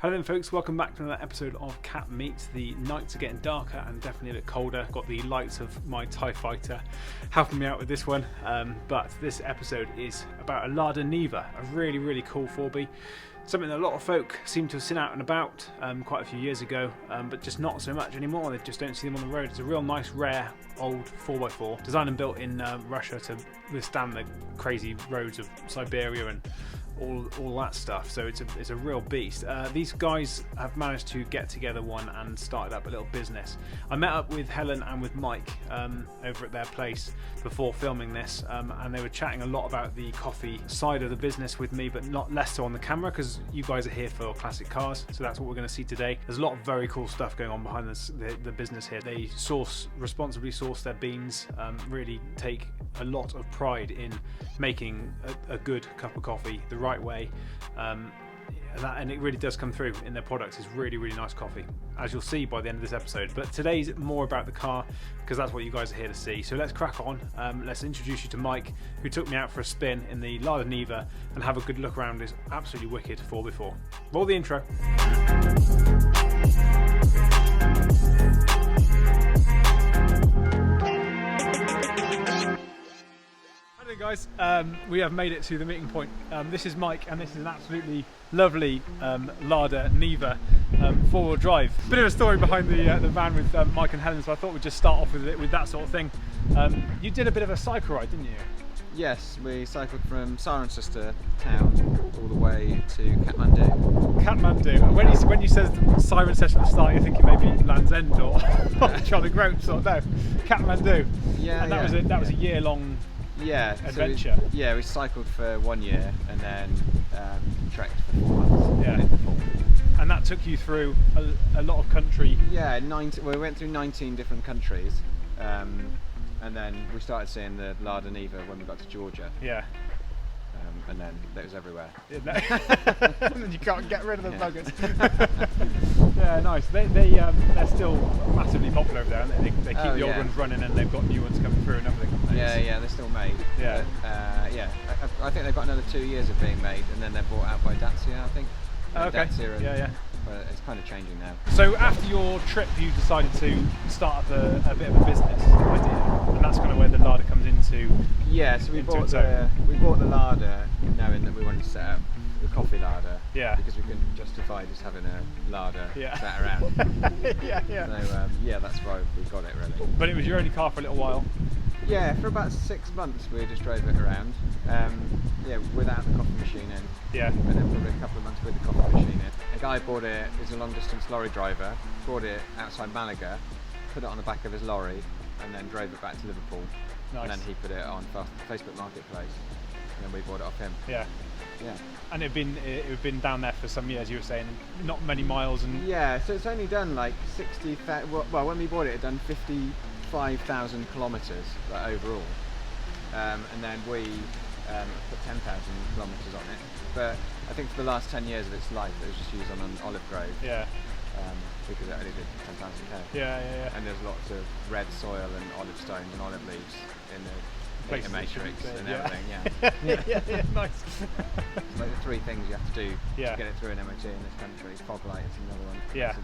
Hello then folks, welcome back to another episode of Cat Meets. The nights are getting darker and definitely a bit colder. Got the lights of my TIE Fighter helping me out with this one. But this episode is about a Lada Niva, a really cool 4B. Something that a lot of folk seem to have seen out and about quite a few years ago, but just not so much anymore. They just don't see them on the road. It's a real nice, rare, old 4x4, designed and built in Russia to withstand the crazy roads of Siberia and all that stuff. So it's a real beast. These guys have managed to get together one and started up a little business. I met up with Helen and with Mike over at their place before filming this, and they were chatting a lot about the coffee side of the business with me, but not less so on the camera, because you guys are here for classic cars, so that's what we're going to see today. There's a lot of very cool stuff going on behind the business here. They responsibly source their beans, really take a lot of pride in making a good cup of coffee the right way, and it really does come through in their products. It's really nice coffee, as you'll see by the end of this episode. But today's more about the car, because that's what you guys are here to see. So let's crack on. Let's introduce you to Mike, who took me out for a spin in the Lada Niva, and have a good look around this absolutely wicked 4x4. Roll the intro. Guys, we have made it to the meeting point. This is Mike, and this is an absolutely lovely Lada Niva four-wheel drive. Bit of a story behind the van with Mike and Helen, so I thought we'd just start off with that sort of thing. You did a bit of a cycle ride, didn't you? Yes, we cycled from Cirencester town all the way to Kathmandu. Kathmandu. When you said Cirencester at the start, you're thinking maybe Land's End or Charlie Groats, or no, Kathmandu. Yeah, and that was a year-long. Yeah, adventure. So we cycled for 1 year and then trekked for 4 months. Yeah. In the fall. And that took you through a lot of country. Yeah, we went through 19 different countries, and then we started seeing the Lada Niva when we got to Georgia. Yeah. And then it was everywhere. And then you can't get rid of the buggers. Yeah, nice. They're still massively popular over there, aren't they? They keep the old ones running, and they've got new ones coming through and everything. Yeah, they're still made. Yeah. But, I think they've got another 2 years of being made, and then they're bought out by Dacia, I think. Okay. Dacia, yeah. But it's kind of changing now. So after your trip, you decided to start up a bit of a business idea, and that's kind of where the Lada comes into. Yeah, so we bought the Lada knowing that we wanted to set up the Coffee Lada. Yeah. Because we couldn't justify just having a Lada sat around. yeah. So that's why we got it, really. But it was your only car for a little while. Yeah, for about 6 months we just drove it around. Without the coffee machine in. Yeah. And then probably a couple of months with the coffee machine in. A guy bought it, he's a long distance lorry driver, bought it outside Malaga, put it on the back of his lorry, and then drove it back to Liverpool. Nice. And then he put it on Facebook Marketplace, and then we bought it off him. Yeah. Yeah. And it had been down there for some years, you were saying, not many miles. And yeah, so it's only done like 60,000, well, when we bought it, it had done 55,000 kilometres overall. And then we put 10,000 kilometres on it. But I think for the last 10 years of its life, it was just used on an olive grove. Yeah. Because it only did 10,000 k. Yeah. And there's lots of red soil and olive stones and olive leaves in the data matrix and everything. Yeah, nice. It's like the 3 things you have to do to get it through an MOT in this country. Fog light is another one. Yeah.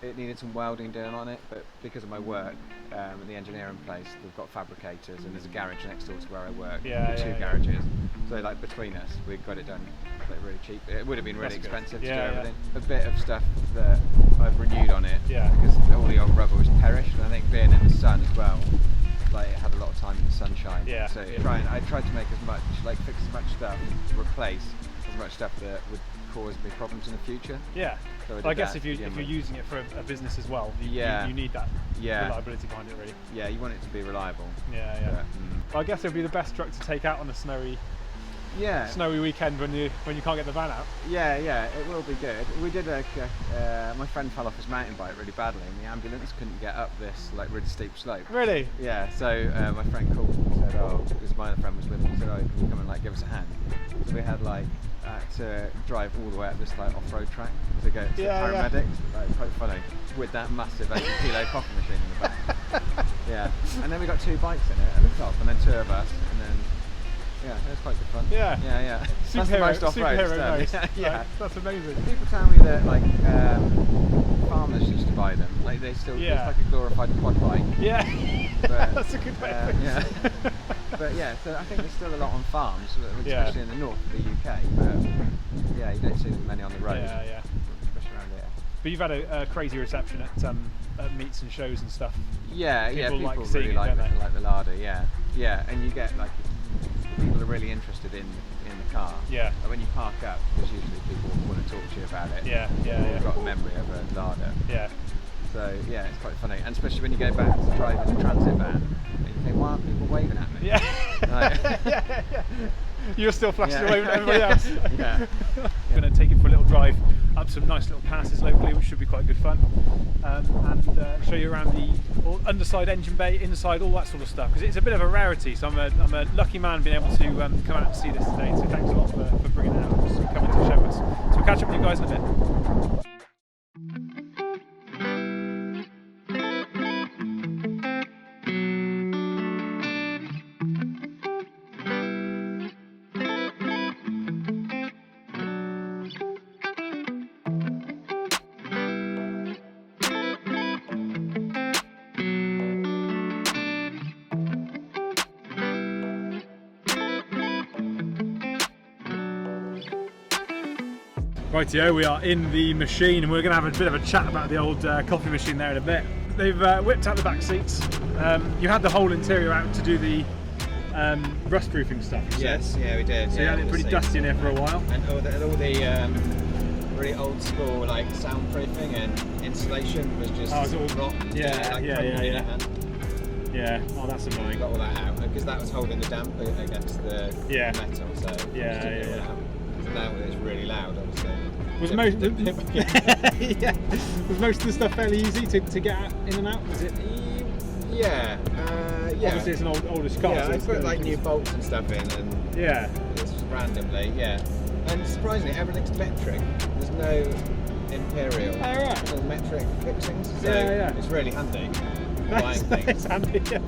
It needed some welding done on it, but because of my work at the engineering place, we've got fabricators, and there's a garage next door to where I work. Two garages. So like between us, we got it done like really cheap. It would have been really expensive to do everything. A bit of stuff that I've renewed on it because all the old rubber was perished, and I think being in the sun as well, like it had a lot of time in the sunshine. Yeah. So I tried to make as much, like fix as much stuff, replace as much stuff that would cause me problems in the future. Yeah. So I guess if you're using it for a business as well, you need that reliability behind it, really. Yeah, you want it to be reliable. Yeah. But I guess it would be the best truck to take out on a snowy weekend when you can't get the van out. Yeah, it will be good. We did my friend fell off his mountain bike really badly, and the ambulance couldn't get up this like really steep slope. Really? Yeah. So my friend called and said, because my other friend was with him, said, can you come and like give us a hand? So we had like to drive all the way up this like off-road track to go to paramedics. Like, quite funny with that massive 80-kilo coffee machine in the back. Yeah. And then we got 2 bikes in it at the top, and then 2 of us, and then Yeah, it was quite good fun. Yeah. Yeah. That's the most off-road it's done. Nice. Yeah. That's amazing. People tell me that like farmers used to buy them. Like they still, it's like a glorified quad bike. Yeah. But, that's a good way. Yeah. But yeah, so I think there's still a lot on farms, especially in the north of the UK. But yeah, you don't see many on the road. Yeah. Especially around here. But you've had a crazy reception at meets and shows and stuff. Yeah, people like seeing really it, like the Lada. Yeah, and you get like people are really interested in the car. Yeah. And when you park up, there's usually people who want to talk to you about it. Yeah. You've got a memory of a Lada. Yeah. So yeah, it's quite funny, and especially when you go back to drive in a transit van, and you think, why aren't people waving at me? Yeah. Like, yeah. You're still flashing away with everybody else. Yeah. We're going to take it for a little drive up some nice little passes locally, which should be quite good fun, and show you around the underside engine bay, inside, all that sort of stuff, because it's a bit of a rarity. So I'm a lucky man being able to come out and see this today. So thanks a lot for bringing it out and coming to show us. So we'll catch up with you guys in a bit. Rightio, we are in the machine and we're going to have a bit of a chat about the old coffee machine there in a bit. They've whipped out the back seats. You had the whole interior out to do the rust proofing stuff. Yes, yeah, we did. So you had it pretty dusty in here for a while. And all the really old school like soundproofing and insulation was just rock. Yeah. Oh, that's annoying. Got all that out because that was holding the damp against the metal. So yeah. So now it's really loud, obviously. Was most of the stuff fairly easy to get in and out? Was it? Yeah. Obviously, it's an oldish car. Yeah, so I put like new bolts and stuff in, and it's just randomly. Yeah, and surprisingly, everything's metric. There's no imperial. Oh, right. It's all metric fixings. So it's really handy. That's handy. Yeah.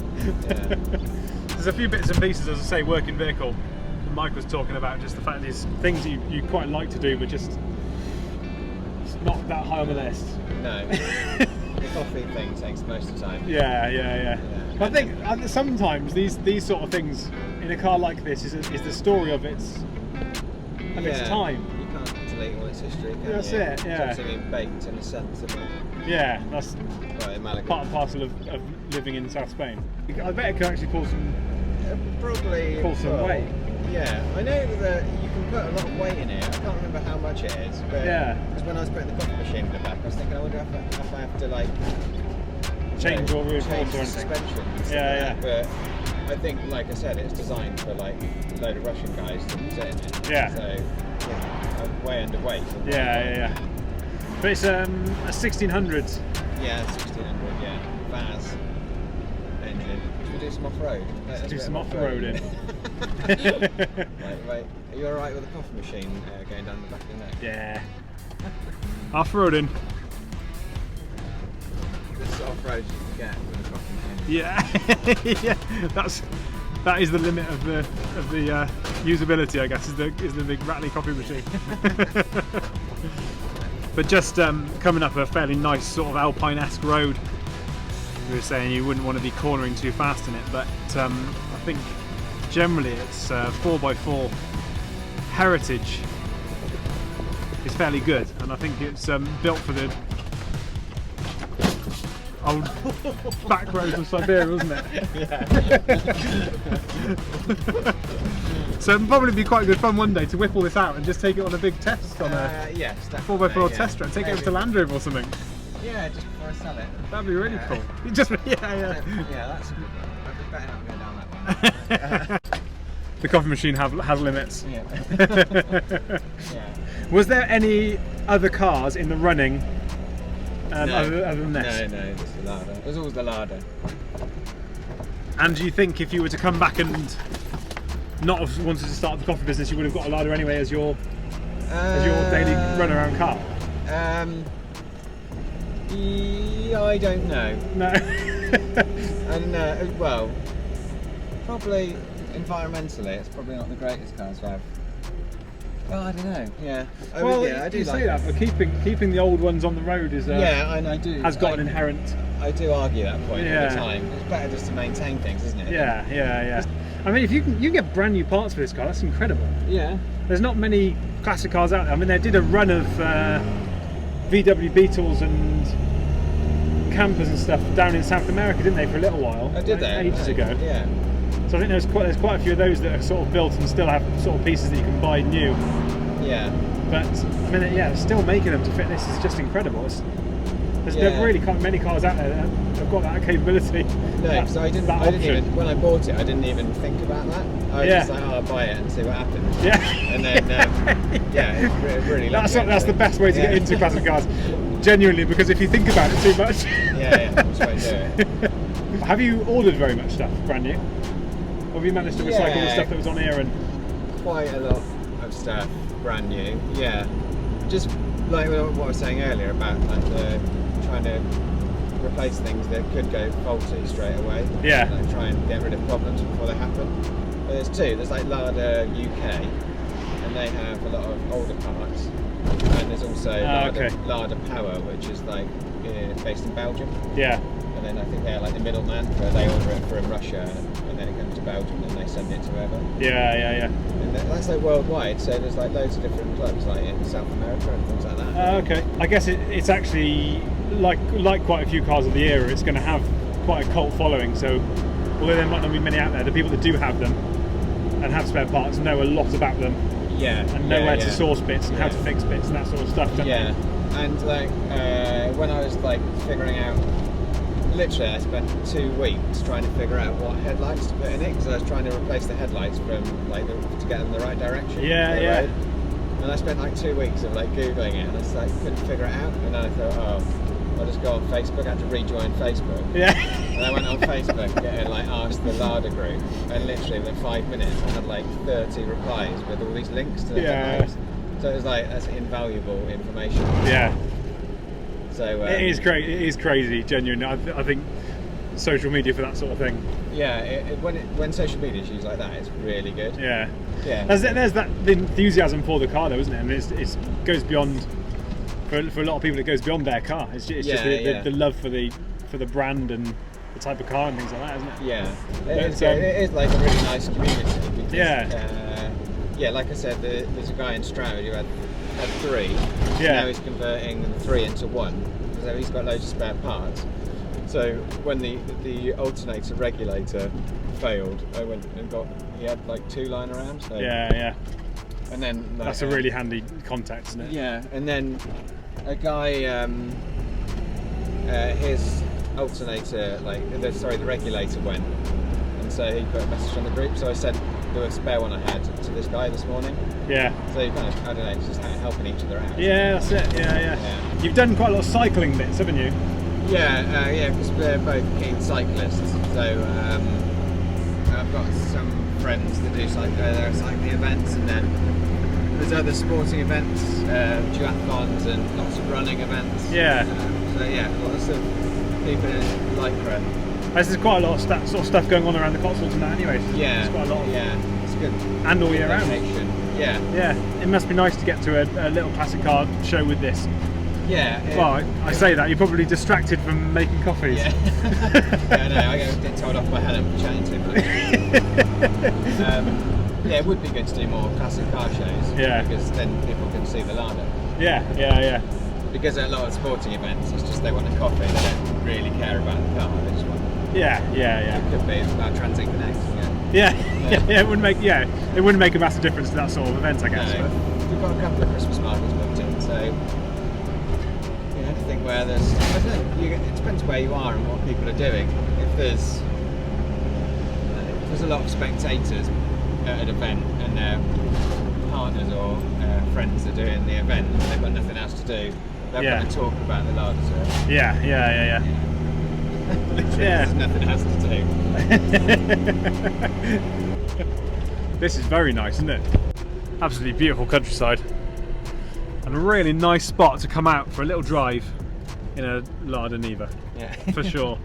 There's a few bits and pieces, as I say, working vehicle. Mike was talking about just the fact these things you quite like to do, but just it's not that high on the list. No, the coffee thing takes most of the time. Yeah. I think sometimes these sort of things in a car like this is the story of its time. You can't delete all its history. That's it. Yeah. It's being baked in a sense of it. Yeah, that's part and parcel of living in South Spain. I bet it can actually pull some weight. Yeah, I know that you can put a lot of weight in it. I can't remember how much it is, but because when I was putting the coffee machine in the back, I was thinking, I wonder if I have to like change or reinforce or suspension. Yeah. But I think, like I said, it's designed for like a load of Russian guys to sit in it. Yeah. So I'm way underweight. Yeah. But it's a 1600. Yeah, 1600. Yeah, Vaz engine. Should we do some off-road? Let's do some off-roading. Right. Are you alright with the coffee machine going down the back of the neck? Yeah. Off-roading. This is off-road you can get with a coffee machine. Yeah. That is the limit of the usability, I guess, is the big rattly coffee machine. But just coming up a fairly nice sort of alpine-esque road, you were saying you wouldn't want to be cornering too fast in it, but I think generally it's 4x4 heritage is fairly good, and I think it's built for the old back roads of Siberia, wasn't it? Yeah. So it'll probably be quite good fun one day to whip all this out and just take it on a big test on a 4x4 test track. Take it over to Land Rover or something. Yeah, just before I sell it. That'd be really cool. That's better not go down that one. The coffee machine has limits. Yeah. Was there any other cars in the running other than this? No, just the Lada. It was always the Lada. And do you think if you were to come back and not have wanted to start the coffee business, you would have got a Lada anyway as your daily run around car? I don't know. No. And well, probably environmentally, it's probably not the greatest cars to have. Well, I don't know. Yeah. Well, yeah, I do you like say that, but keeping the old ones on the road is yeah, and I do. Has got an inherent. I do argue that point all the time. It's better just to maintain things, isn't it? Yeah. I mean, if you can get brand new parts for this car, that's incredible. Yeah. There's not many classic cars out there. I mean, they did a run of VW Beetles and campers and stuff down in South America, didn't they, for a little while? Oh, did they? Ages ago. Yeah. So I think there's quite a few of those that are sort of built and still have sort of pieces that you can buy new. Yeah. But I mean, still making them to fit this is just incredible. There's really many cars out there that have got that capability. No, because I didn't even, when I bought it, I didn't even think about that. I was just like, I'll buy it and see what happens. Yeah. And then, it really. That's the best way to get into classic cars. Genuinely, because if you think about it too much. That's why I do it. Have you ordered very much stuff brand new? Or have you managed to recycle the stuff that was on here and? Quite a lot of stuff brand new. Yeah. Just like what I was saying earlier about like trying to replace things that could go faulty straight away. Yeah. Like try and get rid of problems before they happen. But there's two. There's like Lada UK, and they have a lot of older parts. And there's also Lada Power, which is like based in Belgium. Yeah. And then I think they're like the middleman, where they order it from Russia, and then it comes to Belgium, and they send it to wherever. Yeah. And that's like worldwide, so there's like loads of different clubs, like in South America and things like that. Okay. I guess it's actually like quite a few cars of the era. It's going to have quite a cult following. So although there might not be many out there, the people that do have them and have spare parts know a lot about them. Yeah. And know where to source bits and how to fix bits and that sort of stuff. Yeah. And like when I was like figuring out. Literally, I spent 2 weeks trying to figure out what headlights to put in it, because I was trying to replace the headlights from like to get in the right direction. Yeah. And I spent like 2 weeks of like googling it, and I just like couldn't figure it out. And then I thought, I'll just go on Facebook. I had to rejoin Facebook. Yeah. And I went on Facebook and like asked the Lada group, and literally within 5 minutes I had like 30 replies with all these links to the headlights. So it was like, that's invaluable information. Yeah. So, it is great. It is crazy, genuinely. I think social media for that sort of thing. Yeah, when social media is used like that, it's really good. Yeah. Yeah. There's that the enthusiasm for the car, though, isn't it? I mean, it goes beyond for a lot of people. It goes beyond their car. It's just the love for the brand and the type of car and things like that, isn't it? Yeah. It is like a really nice community. Because, like I said, there's a guy in Stroud who had 3. Yeah. Now he's converting 3 into 1. So he's got loads of spare parts. So when the alternator regulator failed, I went and he had like 2 lying around. So, yeah. And then that's a really handy contact, isn't it? Yeah. And then a guy, his alternator, the regulator went, and so he put a message on the group. So I sent the spare one I had to this guy this morning. Yeah. So you kind of, I don't know, just helping each other out. Yeah, that's it. Yeah. You've done quite a lot of cycling bits, haven't you? Yeah, because we're both keen cyclists. So I've got some friends that do cycling events, and then there's other sporting events, duathlons and lots of running events. Yeah. Lots of people in lycra. There's quite a lot of sort of stuff going on around the Cotswolds and that anyway. Yeah. It's quite a lot of, it's good. And all year round. Yeah. Yeah. It must be nice to get to a little classic car show with this. Yeah. Well, I say that, you're probably distracted from making coffees. Yeah. I get told off by Helen for chatting too much. It would be good to do more classic car shows. Yeah. Because then people can see the Lada. Yeah. Because at a lot of sporting events, it's just they want a coffee, they don't really care about the car, they just want... Yeah. It could be about Transit Connect, Yeah, it wouldn't make a massive difference to that sort of event, I guess. No, we've got a couple of Christmas markets booked in, so you have to think where there's. I don't know. It depends where you are and what people are doing. If there's a lot of spectators at an event and their partners or friends are doing the event and they've got nothing else to do, they're going to talk about the Lada. Yeah. There's nothing else to do. This is very nice, isn't it? Absolutely beautiful countryside. And a really nice spot to come out for a little drive in a Lada Niva. Yeah. For sure.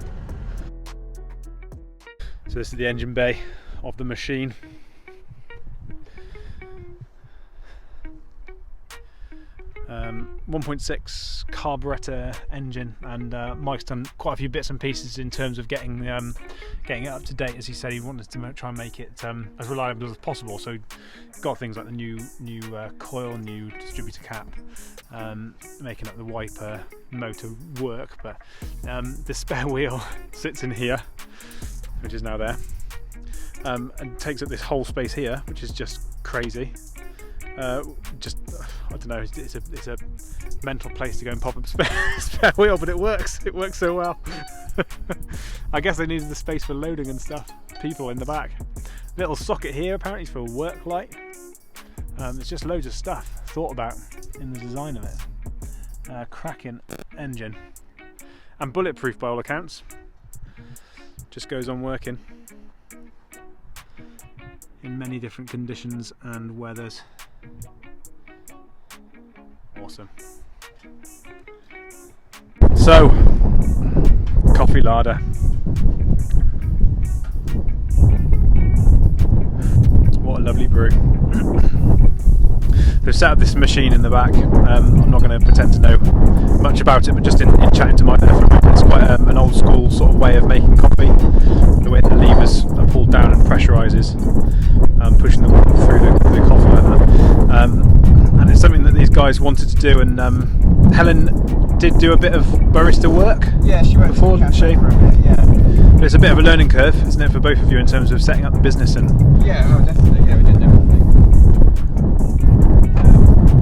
So this is the engine bay of the machine. Um, 1.6 carburetor engine, and Mike's done quite a few bits and pieces in terms of getting it up to date. As he said, he wanted to try and make it as reliable as possible. So got things like the new coil, new distributor cap, making up the wiper motor work. But the spare wheel sits in here, which is now there, and takes up this whole space here, which is just crazy. I don't know, it's a mental place to go and pop up spare wheel, but it works so well. I guess they needed the space for loading and stuff, people in the back. Little socket here apparently for a work light. There's just loads of stuff thought about in the design of it. Cracking engine, and bulletproof by all accounts. Just goes on working in many different conditions and weathers. Awesome. So, Coffee Lada. What a lovely brew. They've set up this machine in the back. I'm not going to pretend to know much about it, but just in chatting to Mike there for a minute, it's quite an old school sort of way of making coffee. The way the levers are pulled down and pressurizes, pushing them through the coffee like that. And it's something that these guys wanted to do, and Helen did do a bit of barista work. Yeah, she worked before, didn't she? For a bit, yeah. But it's a bit of a learning curve, isn't it, for both of you in terms of setting up the business and. Yeah, oh, definitely. Yeah, we didn't know everything.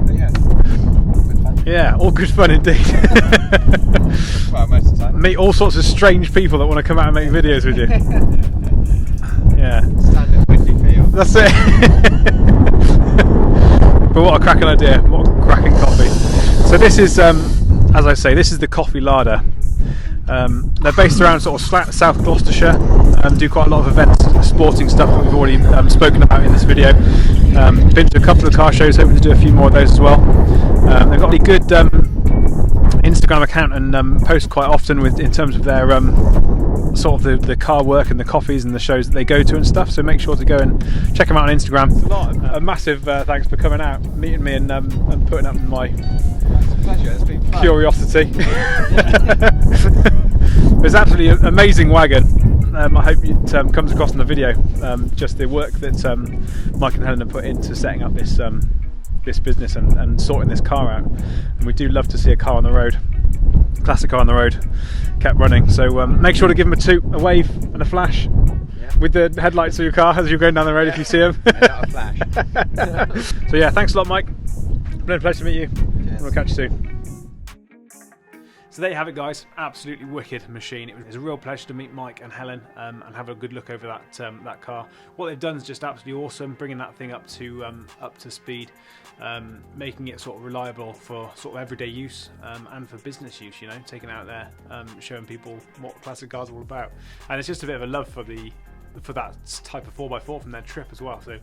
But yeah, good fun. Yeah, all good fun indeed. Well, most of the time. Meet all sorts of strange people that want to come out and make videos with you. Yeah. Standard windy field. That's it. But what a cracking idea, what a cracking coffee. So this is, as I say, this is the Coffee Lada. They're based around sort of South Gloucestershire, do quite a lot of events, sporting stuff that we've already spoken about in this video. Been to a couple of car shows, hoping to do a few more of those as well. They've got a good Instagram account and post quite often in terms of their sort of the car work and the coffees and the shows that they go to and stuff, so make sure to go and check them out on Instagram. A massive thanks for coming out, meeting me and putting up my Pleasure. It's been fun. curiosity. It's absolutely an amazing wagon. I hope it comes across in the video, just the work that Mike and Helen have put into setting up this business and sorting this car out. And we do love to see a car on the road, classic car on the road, kept running. So make sure to give them a toot, a wave and a flash with the headlights of your car as you're going down the road if you see them. Not a flash. So yeah, thanks a lot, Mike. Been a pleasure to meet you. Cheers. We'll catch you soon. So there you have it, guys. Absolutely wicked machine. It was a real pleasure to meet Mike and Helen and have a good look over that car. What they've done is just absolutely awesome, bringing that thing up to speed, making it sort of reliable for sort of everyday use and for business use. You know, taking it out there, showing people what classic cars are all about. And it's just a bit of a love for that type of 4x4 from their trip as well. So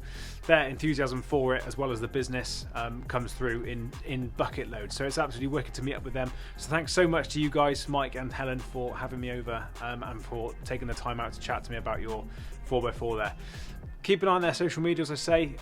their enthusiasm for it, as well as the business, comes through in bucket loads. So it's absolutely wicked to meet up with them. So thanks so much to you guys, Mike and Helen, for having me over and for taking the time out to chat to me about your 4x4 there. Keep an eye on their social media, as I say.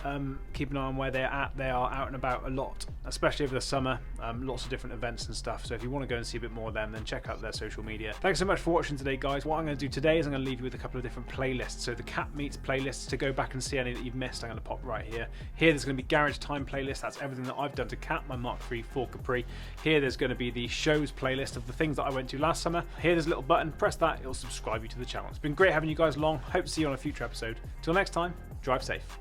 Keep an eye on where they're at. They are out and about a lot, especially over the summer. Lots of different events and stuff. So if you want to go and see a bit more of them, then check out their social media. Thanks so much for watching today, guys. What I'm going to do today is I'm going to leave you with a couple of different playlists. So the Cat Meets playlists, to go back and see any that you've missed, I'm going to pop right here. Here there's going to be Garage Time playlist. That's everything that I've done to Cat, my Mark III Ford Capri. Here there's going to be the shows playlist of the things that I went to last summer. Here there's a little button. Press that. It'll subscribe you to the channel. It's been great having you guys along. Hope to see you on a future episode. Till next time, drive safe.